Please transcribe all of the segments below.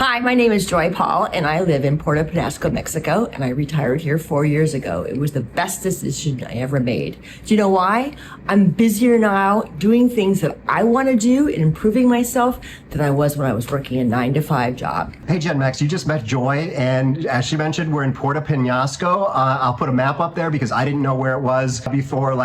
Hi, my name is Joy Paul, and I live in Puerto Peñasco, Mexico, and I retired here 4 years ago. It was the best decision I ever made. Do you know why? I'm busier now doing things that I want to do and improving myself than I was when I was working a 9-to-5 job. Hey, Gen Max, you just met Joy, and as she mentioned, we're in Puerto Peñasco. I'll put a map up there because I didn't know where it was before,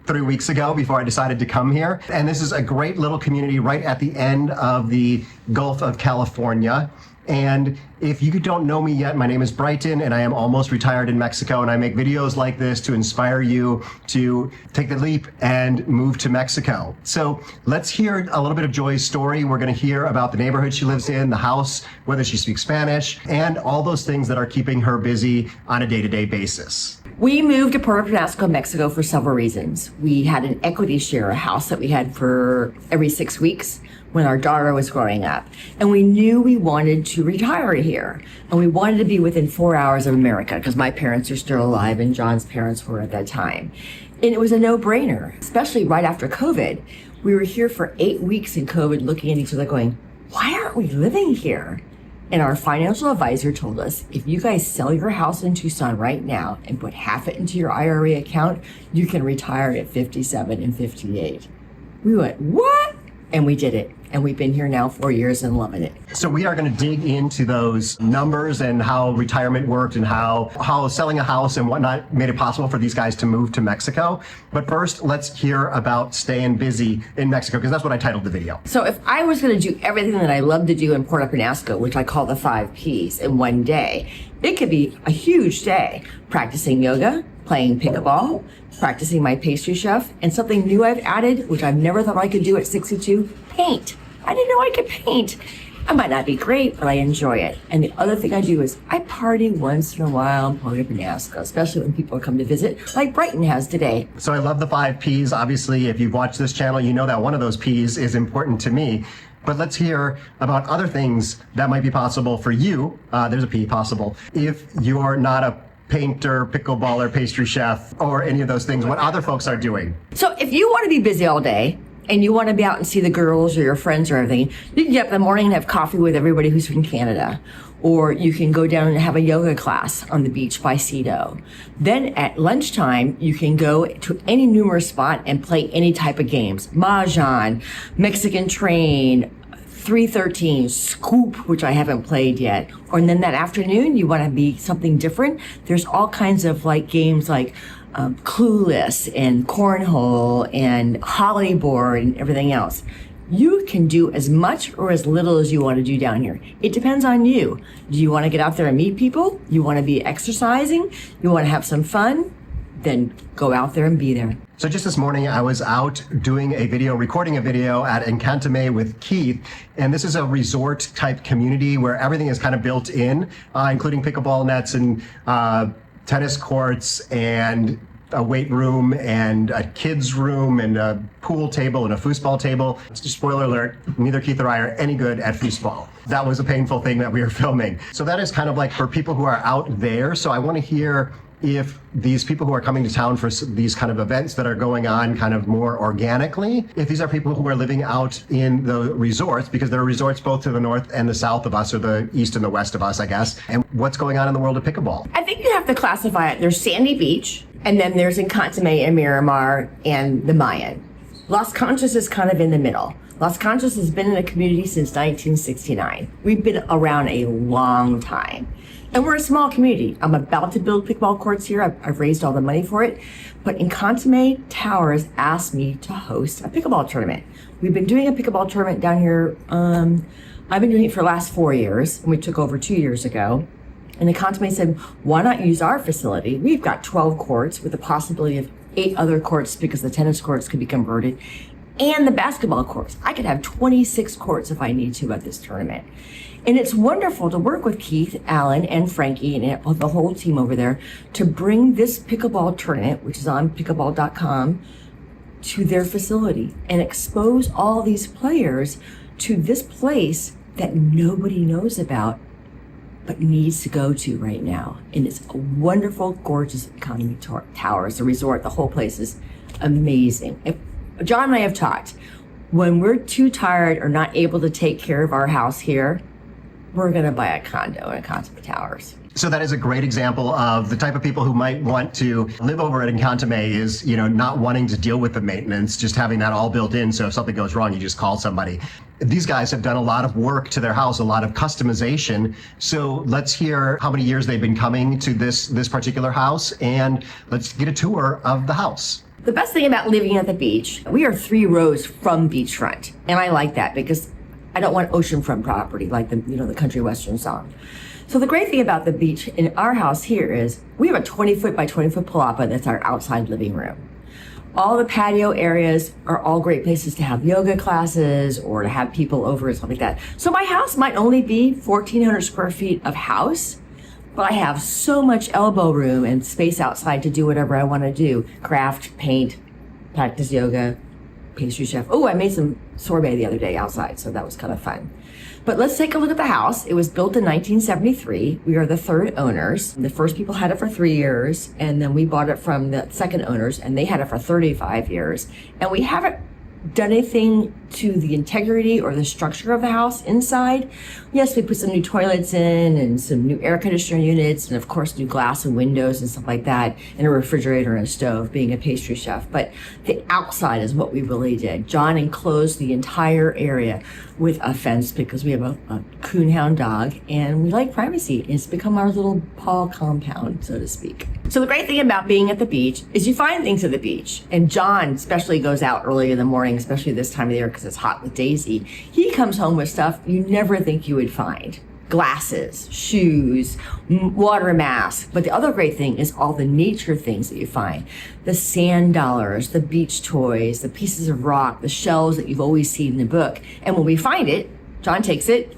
3 weeks ago before I decided to come here. And this is a great little community right at the end of the Gulf of California. And if you don't know me yet, my name is Brighton and I am almost retired in Mexico, and I make videos like this to inspire you to take the leap and move to Mexico. So let's hear a little bit of Joy's story. We're going to hear about the neighborhood she lives in, the house, whether she speaks Spanish, and all those things that are keeping her busy on a day-to-day basis. We moved to Puerto Peñasco, Mexico for several reasons. We had an equity share, a house that we had for every 6 weeks when our daughter was growing up. And we knew we wanted to retire here. And we wanted to be within 4 hours of America because my parents are still alive and John's parents were at that time. And it was a no-brainer, especially right after COVID. We were here for 8 weeks in COVID looking at each other going, why aren't we living here? And our financial advisor told us, if you guys sell your house in Tucson right now and put half it into your IRA account, you can retire at 57 and 58. We went, what? And we did it. And we've been here now 4 years and loving it. So we are going to dig into those numbers and how retirement worked and how selling a house and whatnot made it possible for these guys to move to Mexico. But first, let's hear about staying busy in Mexico, because that's what I titled the video. So if I was going to do everything that I love to do in Puerto Peñasco, which I call the 5 Ps, in one day, it could be a huge day. Practicing yoga, playing pickleball, practicing my pastry chef, and something new I've added, which I've never thought I could do at 62, paint. I didn't know I could paint. I might not be great, but I enjoy it. And the other thing I do is I party once in a while in Puerto Peñasco, especially when people come to visit, like Brighton has today. So I love the 5 Ps. Obviously, if you've watched this channel, you know that one of those Ps is important to me. But let's hear about other things that might be possible for you. There's a P, possible, if you're not a painter, pickleballer, pastry chef, or any of those things, what other folks are doing. So if you want to be busy all day, and you want to be out and see the girls or your friends or everything, you can get up in the morning and have coffee with everybody who's from Canada. Or you can go down and have a yoga class on the beach by Cedo. Then at lunchtime, you can go to any numerous spot and play any type of games. Mahjong, Mexican Train, 313, Scoop, which I haven't played yet. Or and then that afternoon, you want to be something different. There's all kinds of games like Clueless and Cornhole and Holiday Board and everything else. You can do as much or as little as you want to do down here. It depends on you. Do you want to get out there and meet people? You want to be exercising? You want to have some fun? Then go out there and be there. So just this morning, I was out recording a video at Encantame with Keith. And this is a resort type community where everything is kind of built in, including pickleball nets and tennis courts and a weight room and a kids room and a pool table and a foosball table. Spoiler alert, neither Keith or I are any good at foosball. That was a painful thing that we were filming. So that is kind of for people who are out there. So I want to hear if these people who are coming to town for these kind of events that are going on kind of more organically, if these are people who are living out in the resorts, because there are resorts both to the north and the south of us, or the east and the west of us, I guess, and what's going on in the world of pickleball. I think you have to classify it. There's Sandy Beach, and then there's Encantame and Miramar and the Mayan. Las Conchas is kind of in the middle. Las Conchas has been in the community since 1969. We've been around a long time. And we're a small community. I'm about to build pickleball courts here. I've raised all the money for it. But Encantame Towers asked me to host a pickleball tournament. We've been doing a pickleball tournament down here. I've been doing it for the last 4 years, and we took over 2 years ago. And Encantame said, why not use our facility? We've got 12 courts with the possibility of 8 other courts because the tennis courts could be converted, and the basketball courts. I could have 26 courts if I need to at this tournament. And it's wonderful to work with Keith, Alan, and Frankie, and the whole team over there to bring this pickleball tournament, which is on pickleball.com, to their facility and expose all these players to this place that nobody knows about but needs to go to right now. And it's a wonderful, gorgeous economy towers, the resort, the whole place is amazing. John and I have talked, when we're too tired or not able to take care of our house here, we're going to buy a condo in Consummate Towers. So that is a great example of the type of people who might want to live over at Encantame is, not wanting to deal with the maintenance, just having that all built in. So if something goes wrong, you just call somebody. These guys have done a lot of work to their house, a lot of customization. So let's hear how many years they've been coming to this particular house, and let's get a tour of the house. The best thing about living at the beach, we are 3 rows from beachfront. And I like that because I don't want oceanfront property like the country western song. So the great thing about the beach in our house here is we have a 20-foot by 20-foot palapa that's our outside living room. All the patio areas are all great places to have yoga classes or to have people over and stuff like that. So my house might only be 1,400 square feet of house, but I have so much elbow room and space outside to do whatever I want to do. Craft, paint, practice yoga, pastry chef. Oh, I made some sorbet the other day outside, so that was kind of fun. But let's take a look at the house. It was built in 1973. We are the 3rd owners. The first people had it for 3 years, and then we bought it from the 2nd owners, and they had it for 35 years. And we haven't done anything to the integrity or the structure of the house inside. Yes, we put some new toilets in and some new air conditioner units and of course new glass and windows and stuff like that, and a refrigerator and a stove, being a pastry chef. But the outside is what we really did. John enclosed the entire area with a fence because we have a coonhound dog and we like privacy. It's become our little paw compound, so to speak. So the great thing about being at the beach is you find things at the beach. And John especially goes out early in the morning, especially this time of the year because it's hot with Daisy. He comes home with stuff you never think you would find. Glasses, shoes, water masks. But the other great thing is all the nature things that you find. The sand dollars, the beach toys, the pieces of rock, the shells that you've always seen in the book. And when we find it, John takes it,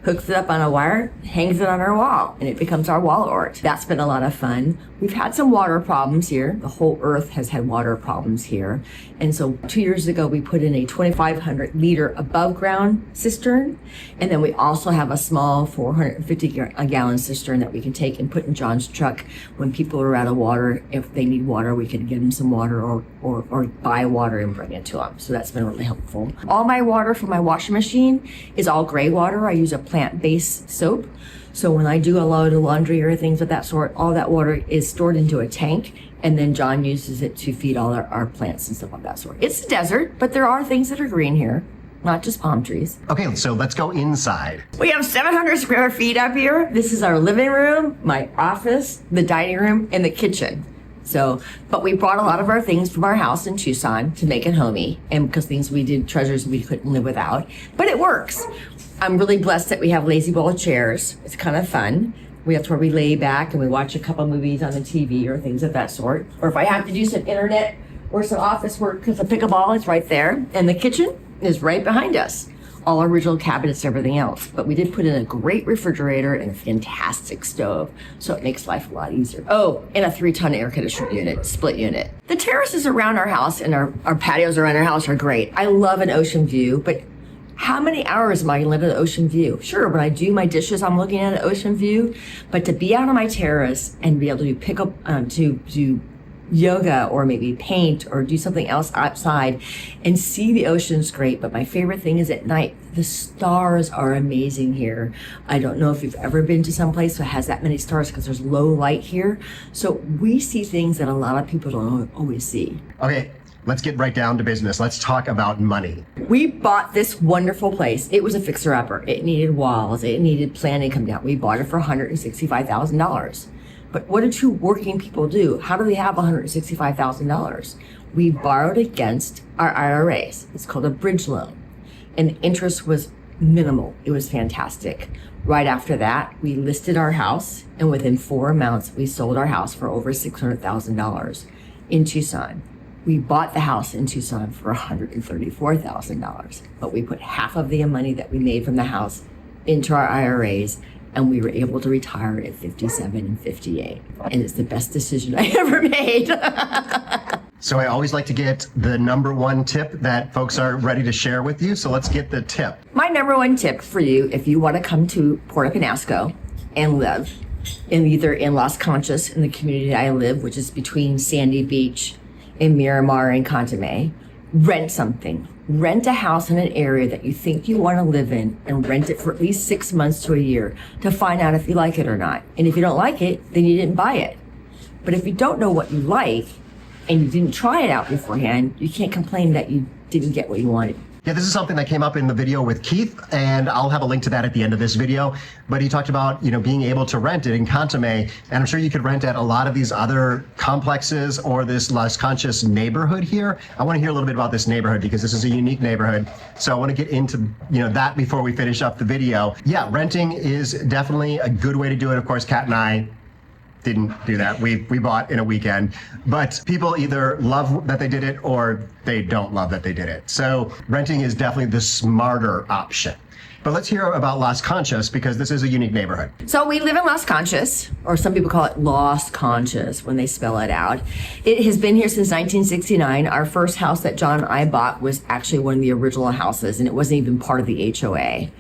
hooks it up on a wire, hangs it on our wall, and it becomes our wall art. That's been a lot of fun. We've had some water problems here. The whole earth has had water problems here. And so 2 years ago, we put in a 2,500 liter above ground cistern. And then we also have a small 450 gallon cistern that we can take and put in John's truck when people are out of water. If they need water, we can give them some water or buy water and bring it to them. So that's been really helpful. All my water from my washing machine is all gray water. I use a plant-based soap. So when I do a load of laundry or things of that sort, all that water is stored into a tank, and then John uses it to feed all our plants and stuff of that sort. It's a desert, but there are things that are green here, not just palm trees. Okay, so let's go inside. We have 700 square feet up here. This is our living room, my office, the dining room, and the kitchen. But we brought a lot of our things from our house in Tucson to make it homey, and because treasures we couldn't live without, but it works. I'm really blessed that we have lazy boy chairs. It's kind of fun. That's where we lay back and we watch a couple movies on the TV or things of that sort. Or if I have to do some internet or some office work because the pickleball is right there, and the kitchen is right behind us. All original cabinets, everything else. But we did put in a great refrigerator and a fantastic stove, so it makes life a lot easier. Oh, and a 3-ton air conditioner unit, split unit. The terraces around our house and our patios around our house are great. I love an ocean view, but how many hours am I going to live at an ocean view? Sure, when I do my dishes, I'm looking at an ocean view, but to be out on my terrace and be able to pick up, to do yoga or maybe paint or do something else outside and see the ocean's great. But my favorite thing is at night, the stars are amazing here. I don't know if you've ever been to some place that has that many stars because there's low light here. So we see things that a lot of people don't always see. Okay. Let's get right down to business. Let's talk about money. We bought this wonderful place. It was a fixer-upper. It needed walls. It needed planning come down. We bought it for $165,000. But what do 2 working people do? How do they have $165,000? We borrowed against our IRAs. It's called a bridge loan. And the interest was minimal. It was fantastic. Right after that, we listed our house. And within 4 months, we sold our house for over $600,000 in Tucson. We bought the house in Tucson for $134,000, but we put half of the money that we made from the house into our IRAs, and we were able to retire at 57 and 58. And it's the best decision I ever made. So I always like to get the number 1 tip that folks are ready to share with you. So let's get the tip. My number 1 tip for you, if you want to come to Puerto Peñasco and live either in Las Conchas, in the community I live, which is between Sandy Beach in Miramar and Contamay, rent something. Rent a house in an area that you think you want to live in and rent it for at least 6 months to a year to find out if you like it or not. And if you don't like it, then you didn't buy it. But if you don't know what you like and you didn't try it out beforehand, you can't complain that you didn't get what you wanted. Yeah, this is something that came up in the video with Keith, and I'll have a link to that at the end of this video. But he talked about, being able to rent it in Consume, and I'm sure you could rent at a lot of these other complexes or this Las Conchas neighborhood here. I want to hear a little bit about this neighborhood because this is a unique neighborhood. So I want to get into, that before we finish up the video. Yeah, renting is definitely a good way to do it. Of course, Kat and I didn't do that. We bought in a weekend, but people either love that they did it or they don't love that they did it. So renting is definitely the smarter option. But let's hear about Las Conchas because this is a unique neighborhood. So we live in Las Conchas, or some people call it Las Conchas when they spell it out. It has been here since 1969. Our first house that John and I bought was actually one of the original houses, and it wasn't even part of the HOA.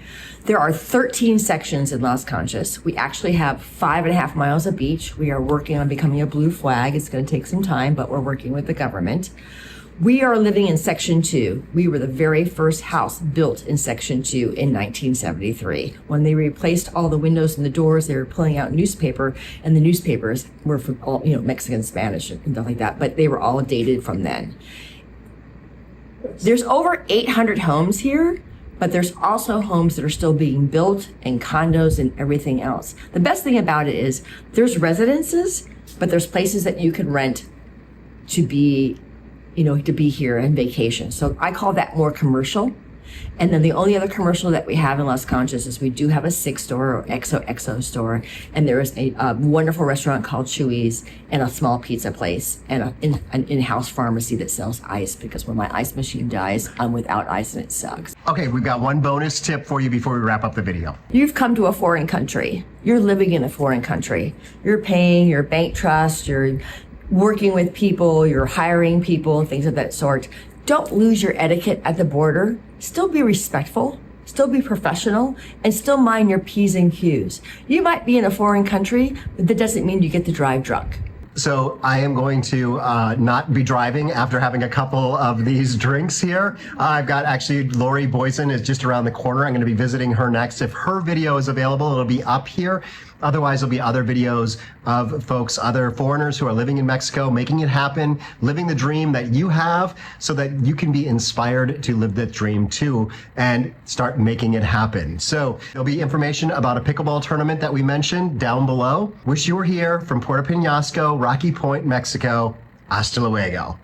There are 13 sections in Las Conchas. We actually have 5.5 miles of beach. We are working on becoming a blue flag. It's going to take some time, but we're working with the government. We are living in Section 2. We were the very first house built in Section 2 in 1973. When they replaced all the windows and the doors, they were pulling out newspaper, and the newspapers were from all, Mexican, Spanish, and stuff like that, but they were all dated from then. There's over 800 homes here, but there's also homes that are still being built and condos and everything else. The best thing about it is there's residences, but there's places that you can rent to be here and vacation. So I call that more commercial. And then the only other commercial that we have in Las Conchas is we do have a Six store or XOXO store. And there is a wonderful restaurant called Chewy's and a small pizza place and an in-house pharmacy that sells ice because when my ice machine dies, I'm without ice and it sucks. Okay, we've got one bonus tip for you before we wrap up the video. You've come to a foreign country. You're living in a foreign country. You're paying your bank trust, you're working with people, you're hiring people, and things of that sort. Don't lose your etiquette at the border. Still be respectful, still be professional, and still mind your P's and Q's. You might be in a foreign country, but that doesn't mean you get to drive drunk. So I am going to not be driving after having a couple of these drinks here. I've got actually Lori Boyson is just around the corner. I'm going to be visiting her next. If her video is available, it'll be up here. Otherwise, there'll be other videos of folks, other foreigners who are living in Mexico, making it happen, living the dream that you have so that you can be inspired to live that dream too and start making it happen. So there'll be information about a pickleball tournament that we mentioned down below. Wish you were here from Puerto Peñasco, Rocky Point, Mexico. Hasta luego.